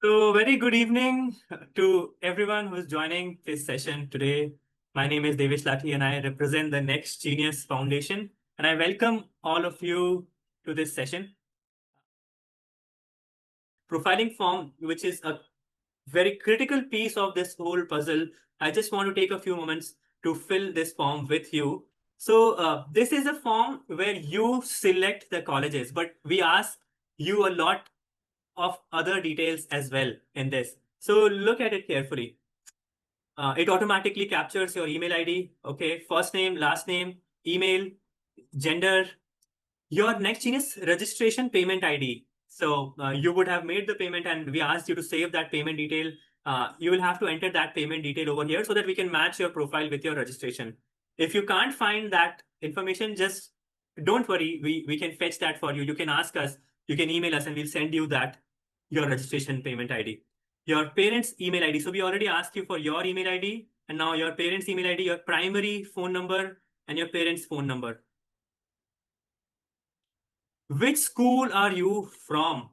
So, very good evening to everyone who's joining this session today. My name is Devesh Lathi and I represent the Next Genius Foundation. And I welcome all of you to this session. Profiling form, which is a very critical piece of this whole puzzle. I just want to take a few moments to fill this form with you. So, this is a form where you select the colleges, but we ask you a lot of other details as well in this. So look at it carefully. It automatically captures your email ID, okay, first name, last name, email, gender, your Next Genius registration payment ID. So you would have made the payment and we asked you to save that payment detail. You will have to enter that payment detail over here so that we can match your profile with your registration. If you can't find that information, just don't worry. We can fetch that for you. You can ask us, you can email us and we'll send you that, your registration payment ID. Your parents' email ID. So we already asked you for your email ID and now your parents' email ID, your primary phone number and your parents' phone number. Which school are you from?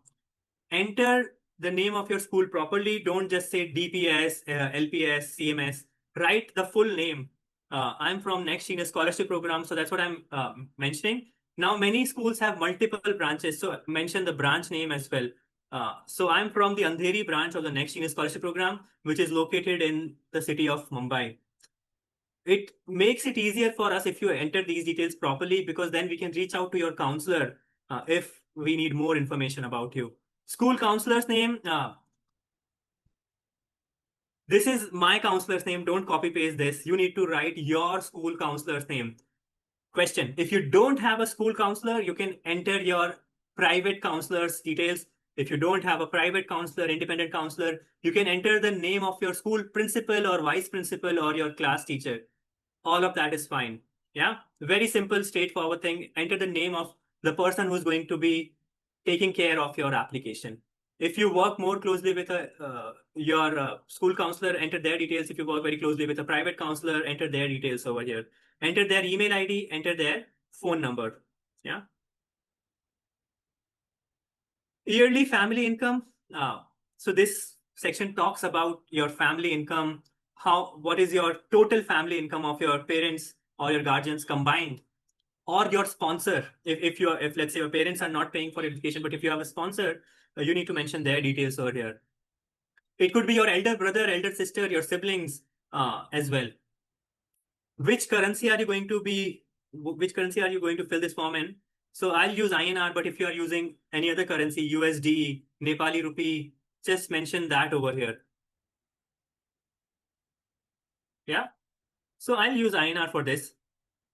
Enter the name of your school properly. Don't just say DPS, LPS, CMS. Write the full name. I'm from Next Genius Scholarship Program, so that's what I'm mentioning. Now, many schools have multiple branches, so mention the branch name as well. So I'm from the Andheri branch of the Next Genius Scholarship Program, which is located in the city of Mumbai. It makes it easier for us if you enter these details properly, because then we can reach out to your counselor if we need more information about you. School counselor's name. This is my counselor's name. Don't copy paste this. You need to write your school counselor's name. Question. If you don't have a school counselor, you can enter your private counselor's details. If you don't have a private counselor, independent counselor, you can enter the name of your school principal or vice principal or your class teacher. All of that is fine. Yeah, very simple, straightforward thing. Enter the name of the person who's going to be taking care of your application. If you work more closely with your school counselor, enter their details. If you work very closely with a private counselor, enter their details over here. Enter their email ID, enter their phone number. Yeah. Yearly family income. So this section talks about your family income. What is your total family income of your parents or your guardians combined, or your sponsor. If let's say your parents are not paying for education, but if you have a sponsor, you need to mention their details over here. It could be your elder brother, elder sister, your siblings as well. Which currency are you going to be? Which currency are you going to fill this form in? So I'll use INR, but if you are using any other currency, USD, Nepali rupee, just mention that over here. Yeah. So I'll use INR for this.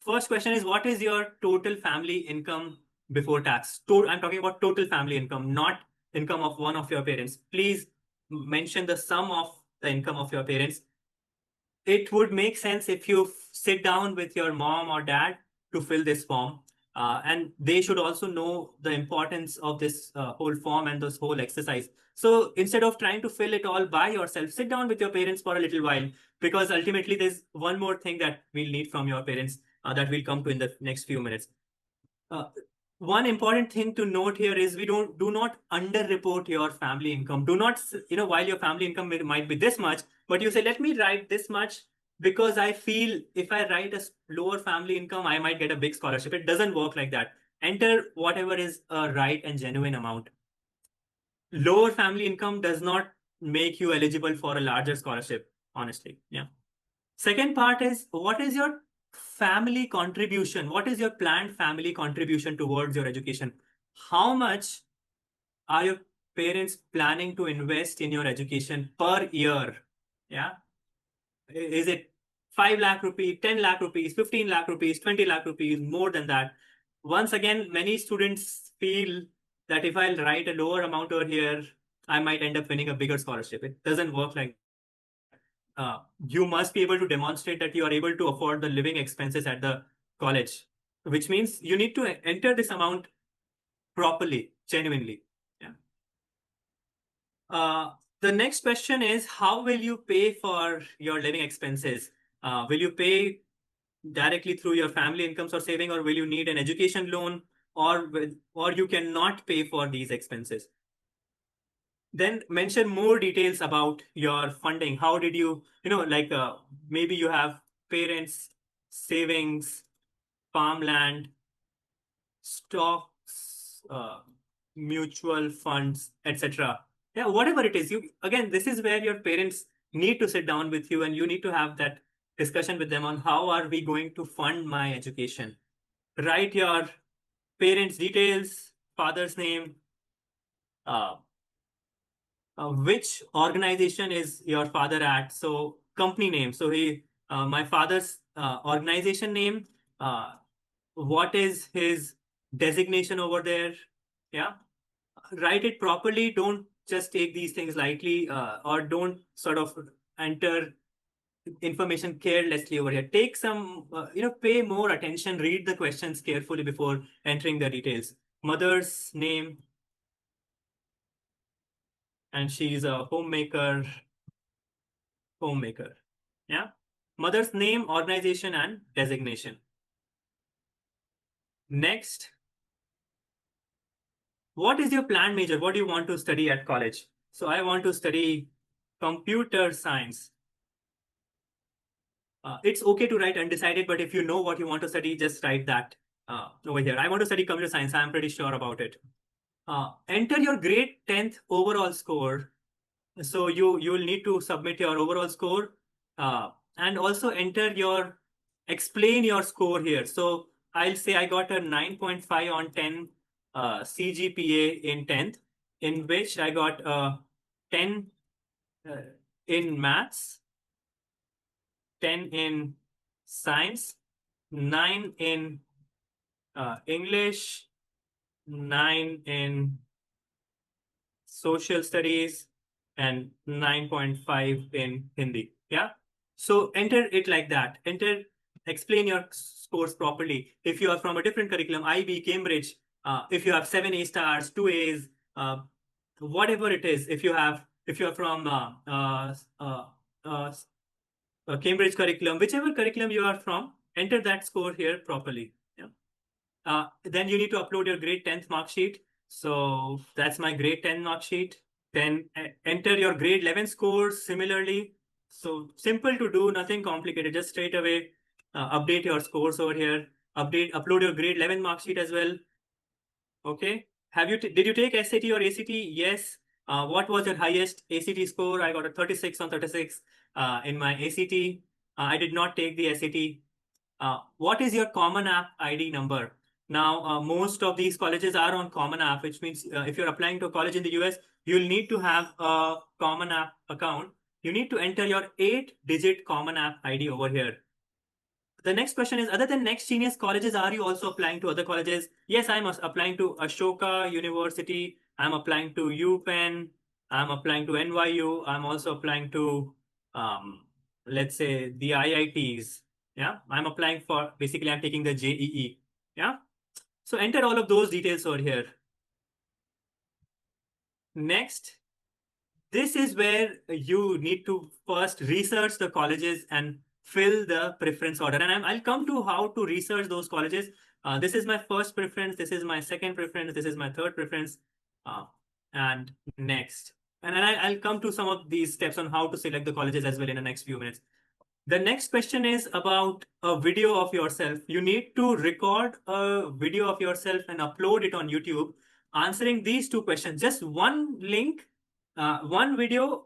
First question is, what is your total family income before tax? I'm talking about total family income, not income of one of your parents. Please mention the sum of the income of your parents. It would make sense if you sit down with your mom or dad to fill this form. And they should also know the importance of this whole form and this whole exercise. So instead of trying to fill it all by yourself, sit down with your parents for a little while, because ultimately there's one more thing that we'll need from your parents that we'll come to in the next few minutes. Uh, One important thing to note here is we do not underreport your family income. Do not, while your family income might be this much, but you say, let me write this much because I feel if I write a lower family income, I might get a big scholarship. It doesn't work like that. Enter whatever is a right and genuine amount. Lower family income does not make you eligible for a larger scholarship, honestly. Yeah. Second part is, what is your family contribution? What is your planned family contribution towards your education? How much are your parents planning to invest in your education per year? Yeah. Is it 5 lakh rupees, 10 lakh rupees, 15 lakh rupees, 20 lakh rupees, more than that? Once again, many students feel that if I write a lower amount over here, I might end up winning a bigger scholarship. It doesn't work like you must be able to demonstrate that you are able to afford the living expenses at the college, which means you need to enter this amount properly, genuinely. Yeah. The next question is, how will you pay for your living expenses? Will you pay directly through your family incomes or saving, or will you need an education loan, or you cannot pay for these expenses? Then mention more details about your funding. How did you, like maybe you have parents, savings, farmland, stocks, mutual funds, etc. Yeah, whatever it is. You again, this is where your parents need to sit down with you, and you need to have that discussion with them on how are we going to fund my education. Write your parents' details, father's name, uh, which organization is your father at? So company name. So my father's organization name. What is his designation over there? Yeah, write it properly. Don't just take these things lightly, or don't sort of enter information carelessly over here. Take some, pay more attention. Read the questions carefully before entering the details. Mother's name, and she's a homemaker. Homemaker. Yeah. Mother's name, organization, and designation. Next, what is your planned major? What do you want to study at college? So I want to study computer science. It's okay to write undecided, but if you know what you want to study, just write that over here. I want to study computer science. I'm pretty sure about it. Enter your grade 10th overall score. So you will need to submit your overall score, and also enter your explain your score here. So I'll say I got a 9.5 on 10 CGPA in 10th, in which I got 10 uh, in maths, 10 in science, 9 in English, 9 in social studies, and 9.5 in Hindi. Yeah. So enter it like that. Explain your scores properly. If you are from a different curriculum, IB, Cambridge, if you have 7 A stars, 2 A's, whatever it is, if you are from uh, Cambridge curriculum, whichever curriculum you are from, enter that score here properly. Yeah. Then you need to upload your grade 10th mark sheet. So that's my grade 10 mark sheet. Then enter your grade 11 scores similarly. So simple to do, nothing complicated. Just straight away update your scores over here. Upload your grade 11 mark sheet as well. Okay. Did you take SAT or ACT? Yes. What was your highest ACT score? I got a 36 on 36 in my ACT. I did not take the SAT. What is your Common App ID number? Now, most of these colleges are on Common App, which means if you're applying to a college in the US, you'll need to have a Common App account. You need to enter your 8-digit Common App ID over here. The next question is, other than Next Genius colleges, are you also applying to other colleges? Yes, I'm applying to Ashoka University. I'm applying to UPenn. I'm applying to NYU. I'm also applying to, let's say, the IITs. Yeah, I'm applying for, basically, I'm taking the JEE. Yeah, so enter all of those details over here. Next, this is where you need to first research the colleges and fill the preference order. And I'll come to how to research those colleges. This is my first preference. This is my second preference. This is my third preference. And next. And I'll come to some of these steps on how to select the colleges as well in the next few minutes. The next question is about a video of yourself. You need to record a video of yourself and upload it on YouTube, answering these two questions. Just one link, one video,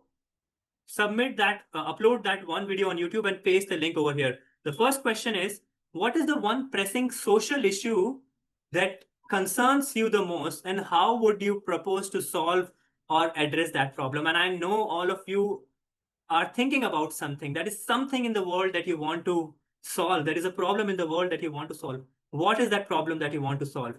submit that, upload that one video on YouTube and paste the link over here. The first question is, what is the one pressing social issue that concerns you the most, and how would you propose to solve or address that problem? And I know all of you are thinking about something. That is something in the world that you want to solve. There is a problem in the world that you want to solve. What is that problem that you want to solve?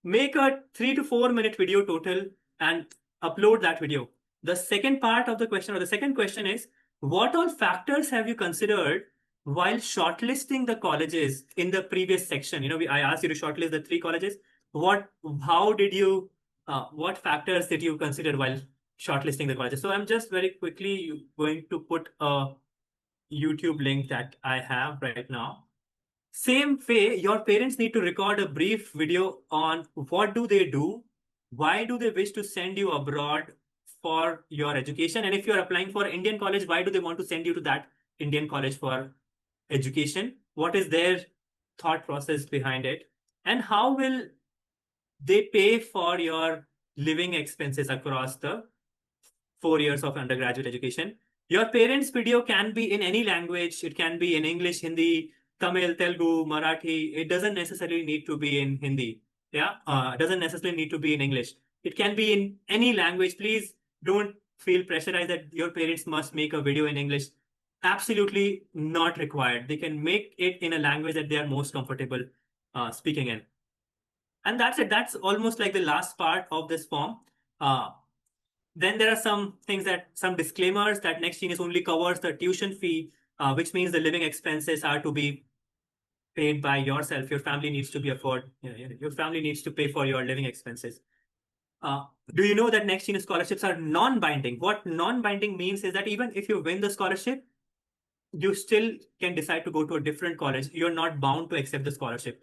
Make a 3 to 4 minute video total and upload that video. The second part of the question, or the second question is, what all factors have you considered while shortlisting the colleges in the previous section? I asked you to shortlist the 3 colleges. How did you, what factors did you consider while shortlisting the colleges? So I'm just very quickly going to put a YouTube link that I have right now. Same way, your parents need to record a brief video on what do they do, why do they wish to send you abroad for your education? And if you're applying for Indian college, why do they want to send you to that Indian college for education? What is their thought process behind it? And how will they pay for your living expenses across the 4 years of undergraduate education? Your parents' video can be in any language. It can be in English, Hindi, Tamil, Telugu, Marathi. It doesn't necessarily need to be in Hindi. Yeah, it doesn't necessarily need to be in English. It can be in any language. Please don't feel pressurized that your parents must make a video in English. Absolutely not required. They can make it in a language that they are most comfortable speaking in. And that's it. That's almost like the last part of this form. Uh, then there are some disclaimers that Next Genius only covers the tuition fee, which means the living expenses are to be paid by yourself. Your family needs to be afford. Your family needs to pay for your living expenses. Uh, do you know that Next Genius scholarships are non-binding? What non-binding means is that even if you win the scholarship, you still can decide to go to a different college. You're not bound to accept the scholarship.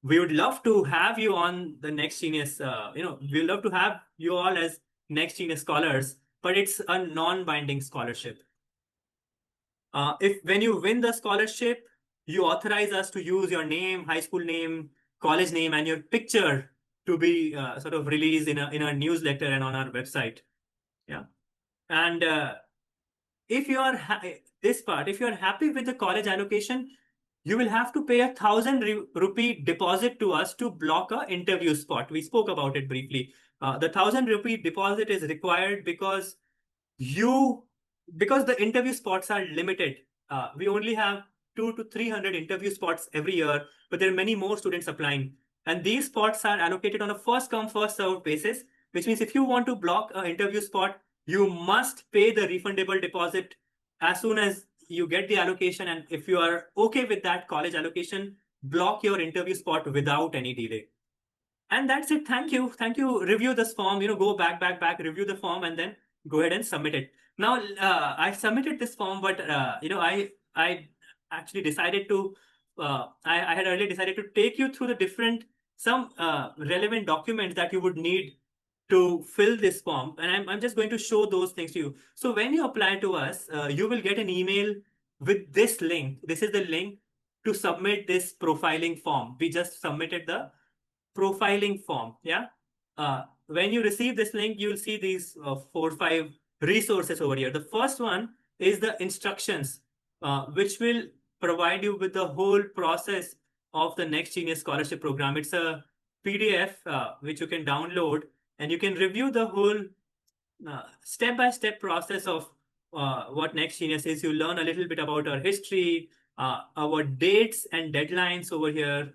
We would love to have you on the Next Genius. We'd love to have you all as Next Genius scholars, but it's a non-binding scholarship. If when you win the scholarship, you authorize us to use your name, high school name, college name, and your picture to be sort of released in a newsletter and on our website. Yeah, and if you are this part, if you are happy with the college allocation, you will have to pay 1,000 rupee deposit to us to block a interview spot. We spoke about it briefly. The 1,000 rupee deposit is required you because the interview spots are limited. We only have 200 to 300 interview spots every year, but there are many more students applying. And these spots are allocated on a first come, first served basis, which means if you want to block an interview spot, you must pay the refundable deposit as soon as you get the allocation. And if you are okay with that college allocation, block your interview spot without any delay. And that's it. Thank you. Thank you. Review this form, go back, review the form, and then go ahead and submit it. Now, I submitted this form, but, I actually decided to, I had earlier decided to take you through some relevant documents that you would need to fill this form. And I'm just going to show those things to you. So when you apply to us, you will get an email with this link. This is the link to submit this profiling form. We just submitted the profiling form. Yeah. When you receive this link, you'll see these 4 or 5 resources over here. The first one is the instructions, which will provide you with the whole process of the Next Genius Scholarship Program. It's a PDF which you can download and you can review the whole step-by-step process of what Next Genius is. You learn a little bit about our history, our dates and deadlines over here,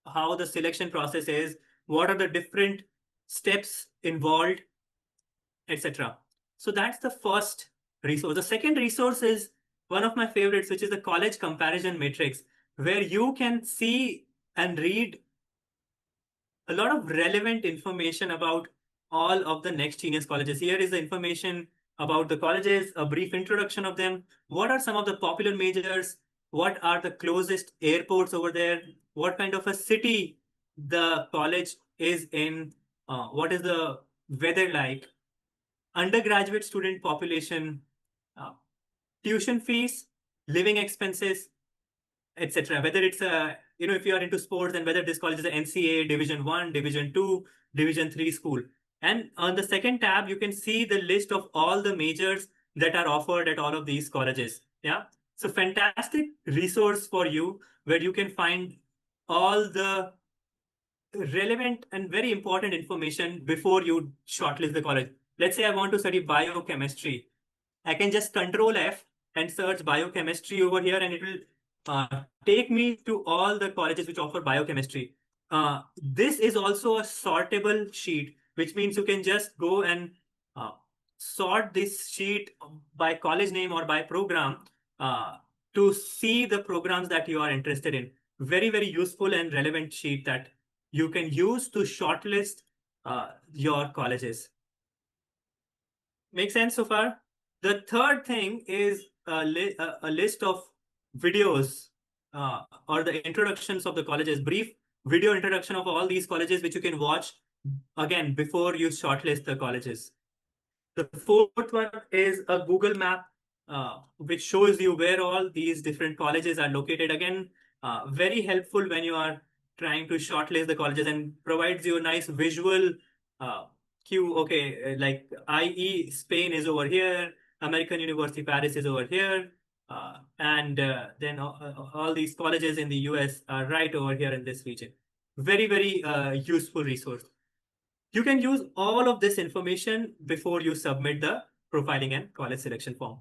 how the selection process is, what are the different steps involved, etc. So that's the first resource. The second resource is one of my favorites, which is the college comparison matrix, where you can see and read a lot of relevant information about all of the Next Genius colleges. Here is the information about the colleges, a brief introduction of them. What are some of the popular majors? What are the closest airports over there? What kind of a city the college is in? What is the weather like? Undergraduate student population, uh, tuition fees, living expenses, etc. Whether it's if you are into sports, and whether this college is an NCAA Division 1, Division 2, Division 3 school. And on the second tab, you can see the list of all the majors that are offered at all of these colleges. Yeah. So fantastic resource for you where you can find all the relevant and very important information before you shortlist the college. Let's say I want to study biochemistry. I can just Control F and search biochemistry over here, and it will take me to all the colleges which offer biochemistry. This is also a sortable sheet, which means you can just go and uh, sort this sheet by college name or by program to see the programs that you are interested in. Very, very useful and relevant sheet that you can use to shortlist your colleges. Make sense so far? The third thing is a list of videos or the introductions of the colleges, brief video introduction of all these colleges, which you can watch again before you shortlist the colleges. The fourth one is a Google map, which shows you where all these different colleges are located. Again, very helpful when you are trying to shortlist the colleges and provides you a nice visual uh, cue. Okay, like IE Spain is over here, American University Paris is over here, and then all these colleges in the US are right over here in this region. Very, very useful resource. You can use all of this information before you submit the profiling and college selection form.